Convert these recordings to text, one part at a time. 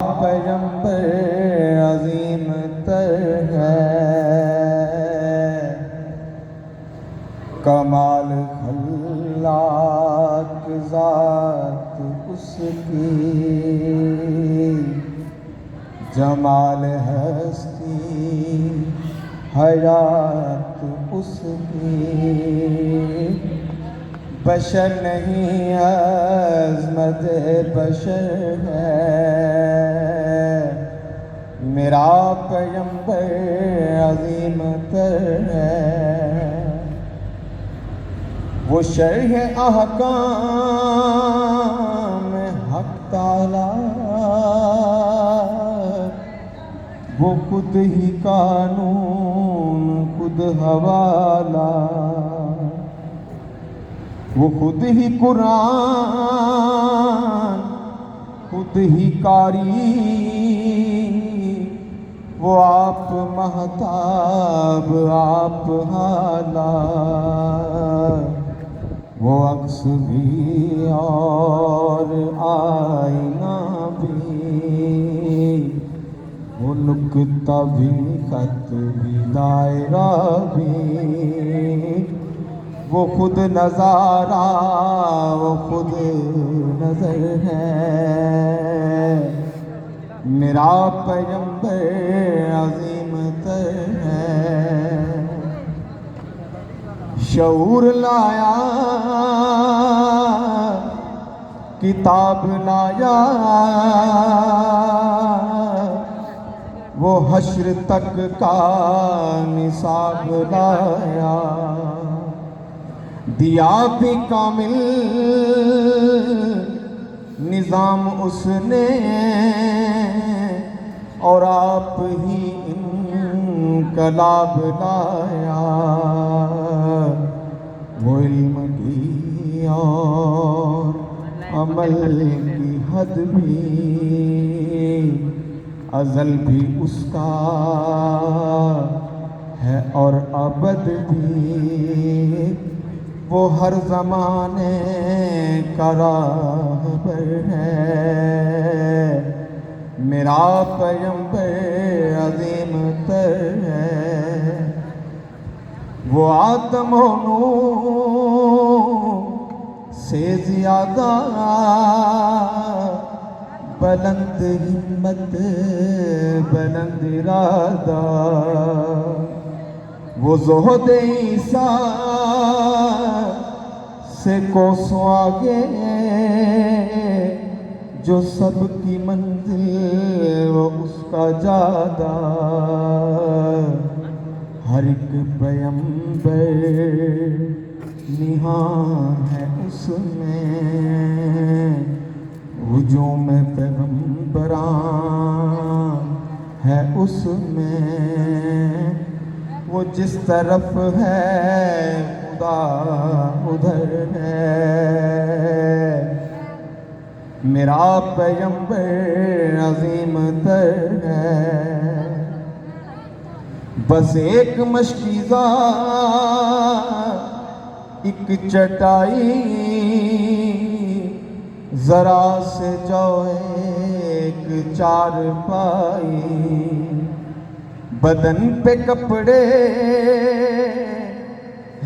پیغمبر عظیم تر ہے، کمال خلاق ذات اس کی، جمال ہستی حیات اس کی، بشر نہیں عظمت بشر ہے، میرا پیغمبر عظیم تر ہے، وہ شرح احکام حق تعالی، وہ خود ہی قانون خود حوالہ، وہ خود ہی قرآن خود ہی قاری، وہ آپ مہتاب آپ حالہ، وہ عکس بھی اور آئینہ بھی، وہ نکتہ بھی خط بھی دائرہ بھی، وہ خود نظارہ وہ خود نظر ہے، میرا پیغمبر عظیم تر ہے، شعور لایا کتاب لایا، وہ حشر تک کا نصاب لایا، دیا بھی کامل نظام اس نے، اور آپ ہی انقلاب لایا، وہ علم کی اور عمل کی حد بھی، ازل بھی اس کا ہے اور ابد بھی، وہ ہر زمانے کا راہبر ہے، میرا پیغمبر عظیم تر ہے، وہ آدم و نوح سے زیادہ بلند ہمت بلند ارادہ، وہ زہد عیسیٰ سے کوسوں آگے، جو سب کی منزل وہ اس کا جادہ، ہر ایک پیغمبر نہاں ہے اس میں، ہجوم پیغمبران ہے اس میں، وہ جس طرف ہے خدا ادھر ہے، میرا پیغمبر عظیم تر ہے، بس ایک مشکیزہ ایک چٹائی، ذرا سے جو ایک چارپائی، بدن پہ کپڑے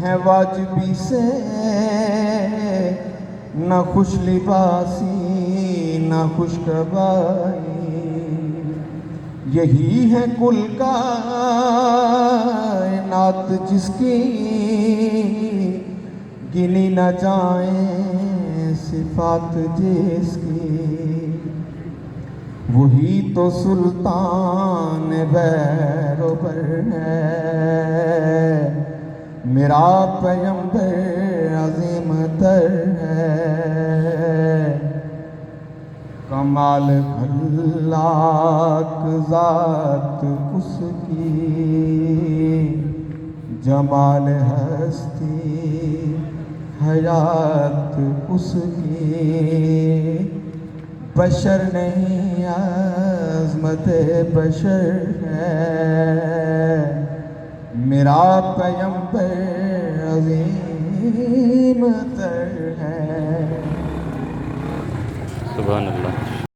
ہیں واجبی سے، نہ خوش لباسی نہ خوش کبائی، یہی ہے کل کائنات جس کی گنی نہ جائیں صفات جس کی، وہی تو سلطان بیر و بر ہے، میرا پیغمبر عظیم تر ہے، کمال خلاق ذات اس کی، جمال ہستی حیات اس کی، بشر نہیں عظمت بشر ہے، میرا پیغمبر عظیم تر ہے۔ سبحان اللہ۔